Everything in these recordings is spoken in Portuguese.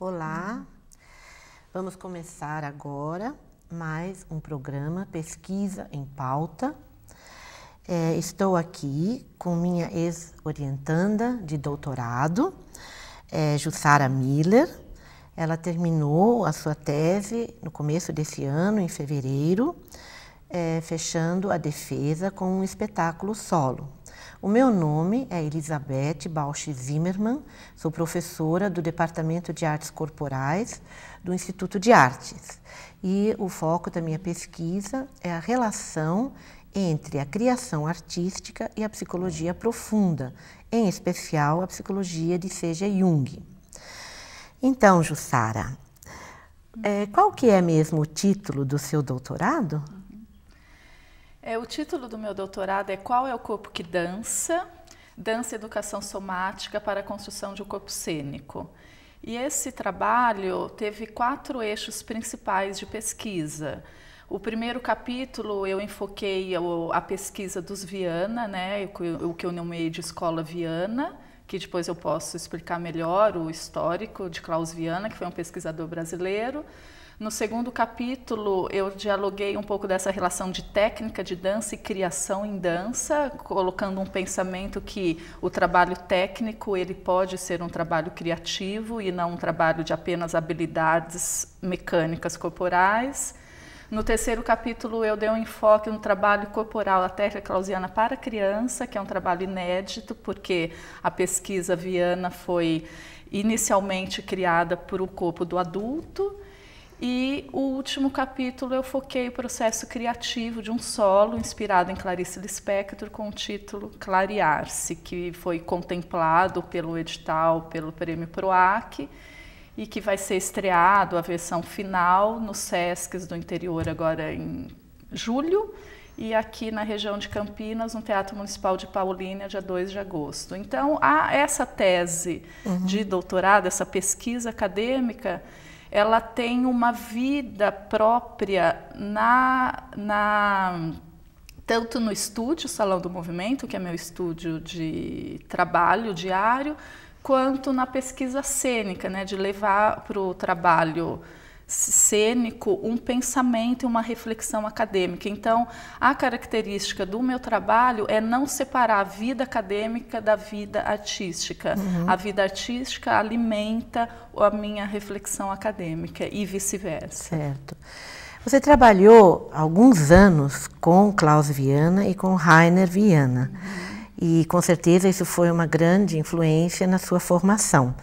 Olá, vamos começar agora mais um programa Pesquisa em Pauta. Estou aqui com minha ex-orientanda de doutorado, Jussara Miller. Ela terminou a sua tese no começo desse ano, em fevereiro, fechando a defesa com um espetáculo solo. O meu nome é Elizabeth Bausch Zimmermann, sou professora do Departamento de Artes Corporais do Instituto de Artes. E o foco da minha pesquisa é a relação entre a criação artística e a psicologia profunda, em especial a psicologia de C.G. Jung. Então, Jussara, qual que é mesmo o título do seu doutorado? O título do meu doutorado é Qual é o corpo que dança? Dança e educação somática para a construção de um corpo cênico. E esse trabalho teve 4 eixos principais de pesquisa. O primeiro capítulo eu enfoquei a pesquisa dos Viana, né, o que eu nomeei de Escola Viana, que depois eu posso explicar melhor o histórico de Klaus Viana, que foi um pesquisador brasileiro. No segundo capítulo, eu dialoguei um pouco dessa relação de técnica de dança e criação em dança, colocando um pensamento que o trabalho técnico ele pode ser um trabalho criativo e não um trabalho de apenas habilidades mecânicas corporais. No terceiro capítulo, eu dei um enfoque no trabalho corporal, a técnica clausiana para a criança, que é um trabalho inédito, porque a pesquisa Viana foi inicialmente criada para o corpo do adulto. E o último capítulo eu foquei o processo criativo de um solo inspirado em Clarice Lispector com o título Clarear-se, que foi contemplado pelo edital, pelo Prêmio PROAC e que vai ser estreado a versão final nos Sescs do interior agora em julho e aqui na região de Campinas, no Teatro Municipal de Paulínia, dia 2 de agosto. Então, essa tese de doutorado, essa pesquisa acadêmica, ela tem uma vida própria tanto no estúdio, Salão do Movimento, que é meu estúdio de trabalho diário, quanto na pesquisa cênica, né, de levar para o trabalho cênico um pensamento e uma reflexão acadêmica. Então, a característica do meu trabalho é não separar a vida acadêmica da vida artística. A vida artística alimenta a minha reflexão acadêmica e vice-versa. Certo. Você trabalhou alguns anos com Klaus Viana e com Rainer Viana. E com certeza isso foi uma grande influência na sua formação.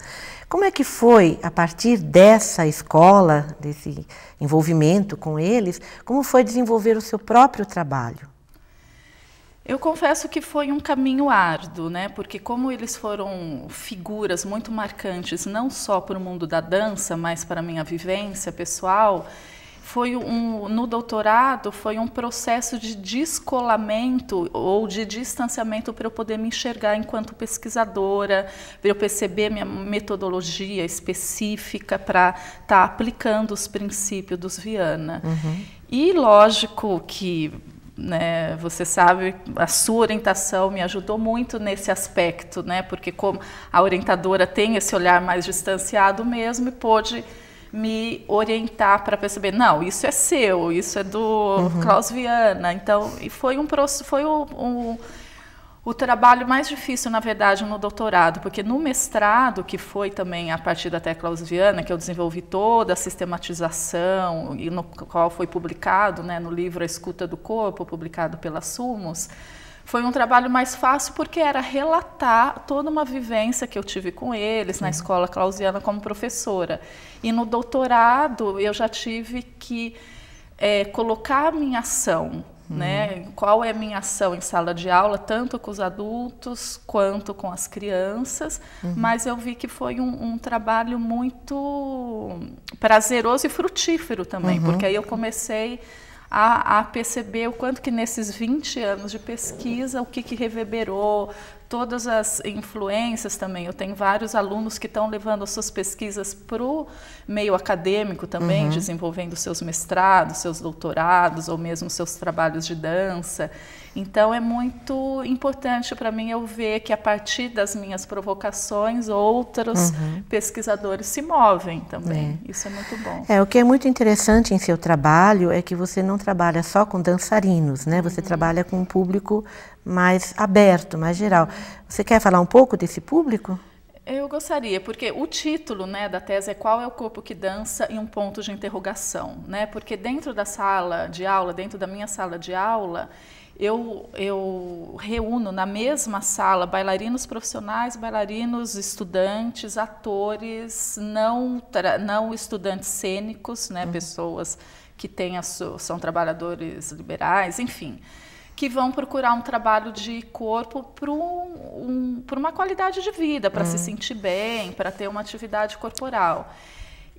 Como é que foi, a partir dessa escola, desse envolvimento com eles, como foi desenvolver o seu próprio trabalho? Eu confesso que foi um caminho árduo, né? Porque como eles foram figuras muito marcantes, não só para o mundo da dança, mas para a minha vivência pessoal, no doutorado foi um processo de descolamento ou de distanciamento para eu poder me enxergar enquanto pesquisadora, para eu perceber minha metodologia específica para estar aplicando os princípios dos Viana. E lógico que, né, você sabe, a sua orientação me ajudou muito nesse aspecto, né, porque como a orientadora tem esse olhar mais distanciado mesmo e pôde me orientar para perceber, não, isso é seu, isso é do Klaus Viana. Então, e foi o trabalho mais difícil, na verdade, no doutorado, porque no mestrado, que foi também a partir da Klaus Viana, que eu desenvolvi toda a sistematização, e no qual foi publicado, né, no livro A Escuta do Corpo, publicado pela Sumos, foi um trabalho mais fácil porque era relatar toda uma vivência que eu tive com eles na escola clausiana como professora. E no doutorado eu já tive que colocar a minha ação, né? Qual é a minha ação em sala de aula, tanto com os adultos quanto com as crianças, mas eu vi que foi um trabalho muito prazeroso e frutífero também, porque aí eu comecei a perceber o quanto que nesses 20 anos de pesquisa, o que reverberou, todas as influências também. Eu tenho vários alunos que estão levando as suas pesquisas para o meio acadêmico também, desenvolvendo seus mestrados, seus doutorados ou mesmo seus trabalhos de dança. Então é muito importante para mim eu ver que a partir das minhas provocações outros pesquisadores se movem também. Isso é muito bom. O que é muito interessante em seu trabalho é que você não trabalha só com dançarinos, né? Você trabalha com um público mais aberto, mais geral. Você quer falar um pouco desse público? Eu gostaria, porque o título, né, da tese é Qual é o corpo que dança e um ponto de interrogação, né? Porque dentro da sala de aula, dentro da minha sala de aula, eu reúno na mesma sala bailarinos profissionais, bailarinos estudantes, atores, não estudantes cênicos, né, pessoas que são trabalhadores liberais, enfim, que vão procurar um trabalho de corpo por uma qualidade de vida, para se sentir bem, para ter uma atividade corporal.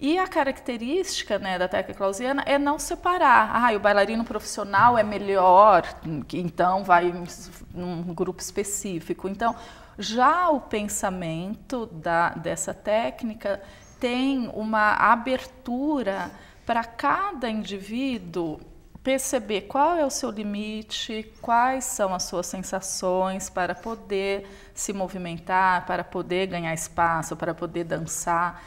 E a característica, né, da técnica clausiana é não separar. O bailarino profissional é melhor, então vai num grupo específico. Então, já o pensamento dessa técnica tem uma abertura para cada indivíduo perceber qual é o seu limite, quais são as suas sensações para poder se movimentar, para poder ganhar espaço, para poder dançar.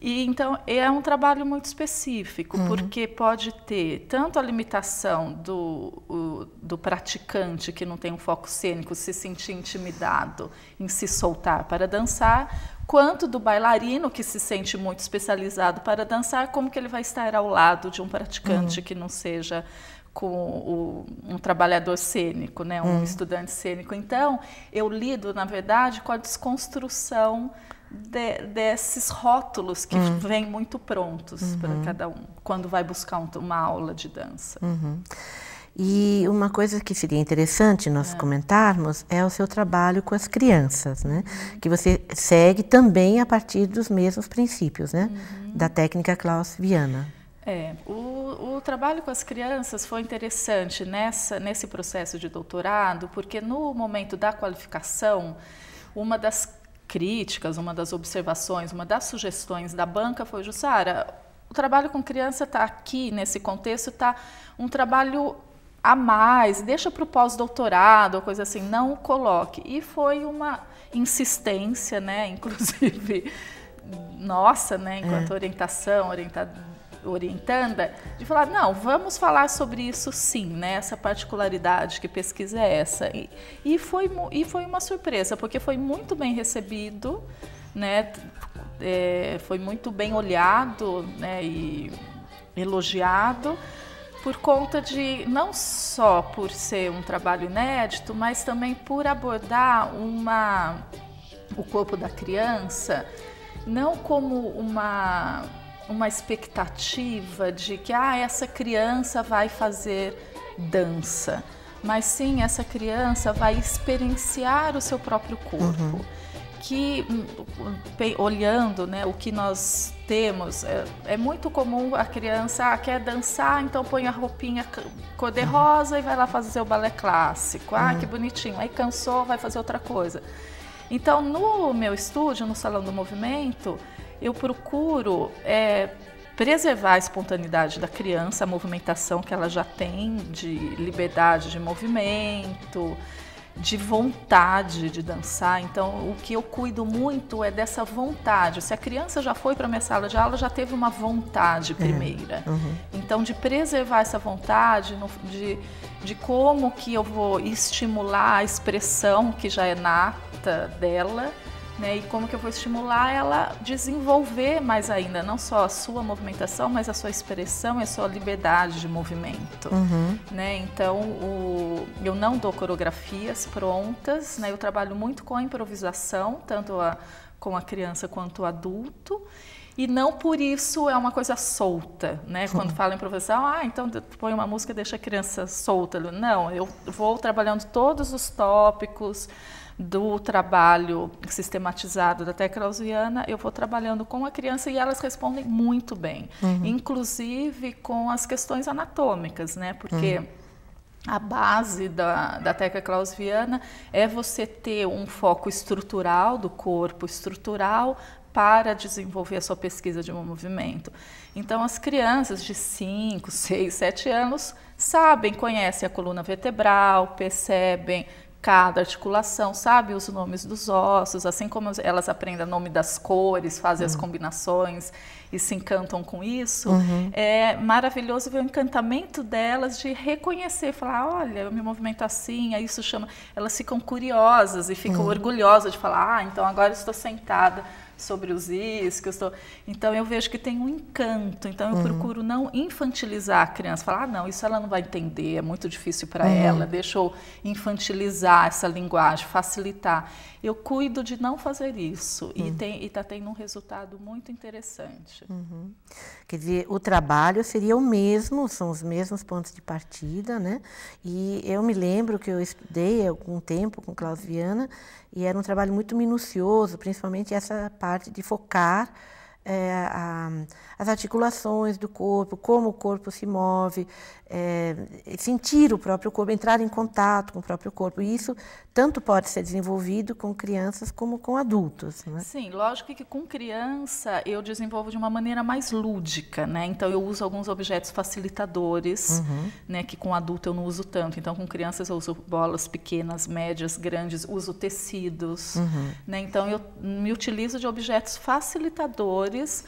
E então é um trabalho muito específico, porque pode ter tanto a limitação do praticante que não tem um foco cênico se sentir intimidado em se soltar para dançar, quanto do bailarino que se sente muito especializado para dançar, como que ele vai estar ao lado de um praticante que não seja com um trabalhador cênico, né, um estudante cênico. Então, eu lido, na verdade, com a desconstrução desses rótulos que vêm muito prontos para cada um, quando vai buscar uma aula de dança. E uma coisa que seria interessante nós comentarmos é o seu trabalho com as crianças, né? Que você segue também a partir dos mesmos princípios, né? Da técnica clausiana. O trabalho com as crianças foi interessante nesse processo de doutorado, porque no momento da qualificação, uma das críticas, uma das observações, uma das sugestões da banca foi: Jussara, o trabalho com criança está aqui, nesse contexto, está um trabalho a mais, deixa para o pós-doutorado, ou coisa assim, não coloque. E foi uma insistência, né, inclusive nossa, né, enquanto orientanda, de falar, não, vamos falar sobre isso sim, né? Essa particularidade, que pesquisa é essa? E foi uma surpresa, porque foi muito bem recebido, né? Foi muito bem olhado, né? E elogiado, por conta de, não só por ser um trabalho inédito, mas também por abordar o corpo da criança, não como uma expectativa de que essa criança vai fazer dança, mas sim essa criança vai experienciar o seu próprio corpo. Que, olhando, né, o que nós temos, é muito comum a criança quer dançar, então põe a roupinha cor-de-rosa e vai lá fazer o balé clássico. Que bonitinho, aí cansou, vai fazer outra coisa. Então, no meu estúdio, no Salão do Movimento, eu procuro preservar a espontaneidade da criança, a movimentação que ela já tem, de liberdade de movimento, de vontade de dançar. Então, o que eu cuido muito é dessa vontade. Se a criança já foi para a minha sala de aula, já teve uma vontade primeira. Então, de preservar essa vontade, de como que eu vou estimular a expressão que já é nata dela, né, e como que eu vou estimular ela a desenvolver mais ainda, não só a sua movimentação, mas a sua expressão e a sua liberdade de movimento. Né? Então, eu não dou coreografias prontas, né, eu trabalho muito com a improvisação, tanto com a criança quanto o adulto, e não por isso é uma coisa solta, né? Quando fala em improvisação, então põe uma música e deixa a criança solta. Não, eu vou trabalhando todos os tópicos do trabalho sistematizado da técnica clausiana, eu vou trabalhando com a criança e elas respondem muito bem, inclusive com as questões anatômicas, né? Porque a base da técnica clausewittiana é você ter um foco estrutural do corpo estrutural para desenvolver a sua pesquisa de movimento. Então, as crianças de 5, 6, 7 anos sabem, conhecem a coluna vertebral, percebem cada articulação, sabem os nomes dos ossos, assim como elas aprendem o nome das cores, fazem as combinações e se encantam com isso. É maravilhoso ver o encantamento delas de reconhecer, falar, olha, eu me movimento assim, aí isso chama... Elas ficam curiosas e ficam orgulhosas de falar, então agora estou sentada sobre os isquios. Então, eu vejo que tem um encanto. Então, eu procuro não infantilizar a criança. Falar, não, isso ela não vai entender, é muito difícil para ela. Deixa eu infantilizar essa linguagem, facilitar. Eu cuido de não fazer isso. E está tendo um resultado muito interessante. Quer dizer, o trabalho seria o mesmo, são os mesmos pontos de partida, né? E eu me lembro que eu estudei há algum tempo com clausewittiana e era um trabalho muito minucioso, principalmente essa parte de focar as articulações do corpo, como o corpo se move, sentir o próprio corpo, entrar em contato com o próprio corpo. E isso tanto pode ser desenvolvido com crianças como com adultos, né? Sim, lógico que com criança eu desenvolvo de uma maneira mais lúdica, né? Então eu uso alguns objetos facilitadores, né? Que com adulto eu não uso tanto. Então com crianças eu uso bolas pequenas, médias, grandes, uso tecidos, né? Então eu me utilizo de objetos facilitadores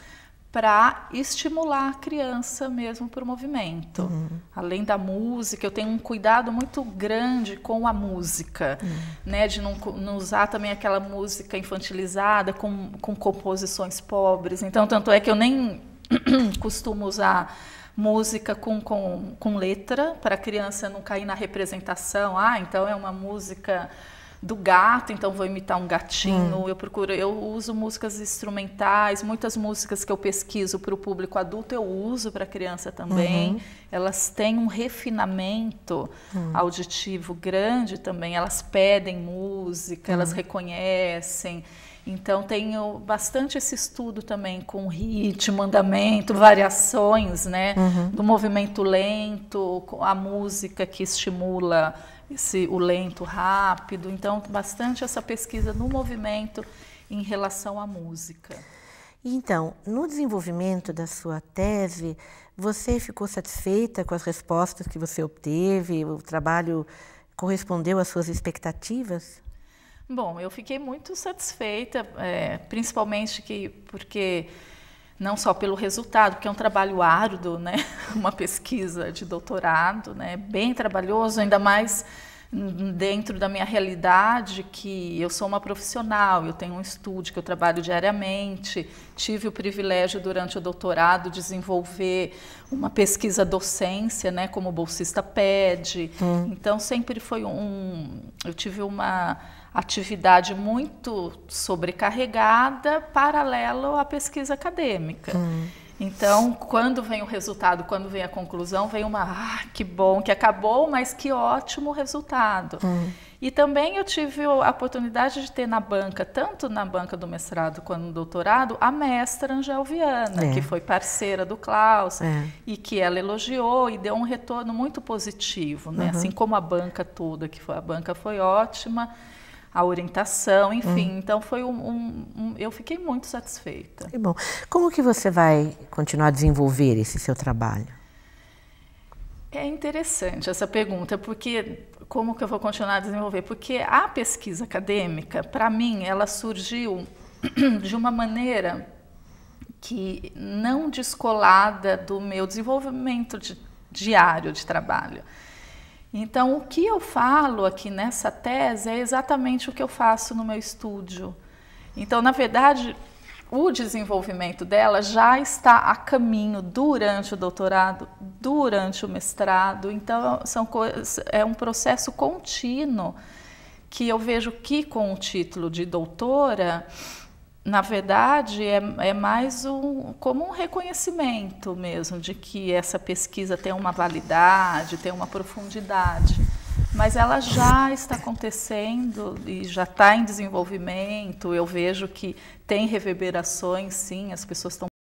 para estimular a criança mesmo para o movimento. Além da música, eu tenho um cuidado muito grande com a música, né? De não usar também aquela música infantilizada com composições pobres. Então, tanto é que eu nem costumo usar música com letra, para a criança não cair na representação. Então é uma música do gato, então vou imitar um gatinho. Eu uso músicas instrumentais, muitas músicas que eu pesquiso para o público adulto eu uso para a criança também. Elas têm um refinamento auditivo grande também, elas pedem música, elas reconhecem. Então tenho bastante esse estudo também com ritmo, andamento, variações, né, do movimento lento, com a música que estimula o lento, rápido. Então, bastante essa pesquisa no movimento em relação à música. Então, no desenvolvimento da sua tese, você ficou satisfeita com as respostas que você obteve? O trabalho correspondeu às suas expectativas? Bom, eu fiquei muito satisfeita, principalmente porque... não só pelo resultado, porque é um trabalho árduo, né? Uma pesquisa de doutorado, né? Bem trabalhoso, ainda mais dentro da minha realidade, que eu sou uma profissional, eu tenho um estúdio que eu trabalho diariamente, tive o privilégio durante o doutorado de desenvolver uma pesquisa docência, né? Como o bolsista pede. Então sempre foi eu tive uma atividade muito sobrecarregada, paralelo à pesquisa acadêmica. Então, quando vem o resultado, quando vem a conclusão, vem que bom que acabou, mas que ótimo resultado. E também eu tive a oportunidade de ter na banca, tanto na banca do mestrado quanto no doutorado, a mestra Angel Viana, que foi parceira do Klaus, e que ela elogiou e deu um retorno muito positivo, né? Assim como a banca toda, a banca foi ótima, a orientação, enfim. Então foi eu fiquei muito satisfeita. Que bom. Como que você vai continuar a desenvolver esse seu trabalho? É interessante essa pergunta, porque como que eu vou continuar a desenvolver? Porque a pesquisa acadêmica, para mim, ela surgiu de uma maneira que não descolada do meu desenvolvimento diário de trabalho. Então, o que eu falo aqui nessa tese é exatamente o que eu faço no meu estúdio. Então, na verdade, o desenvolvimento dela já está a caminho durante o doutorado, durante o mestrado. Então, é um processo contínuo que eu vejo que, com o título de doutora, na verdade, é mais como um reconhecimento mesmo de que essa pesquisa tem uma validade, tem uma profundidade. Mas ela já está acontecendo e já está em desenvolvimento. Eu vejo que tem reverberações, sim, as pessoas estão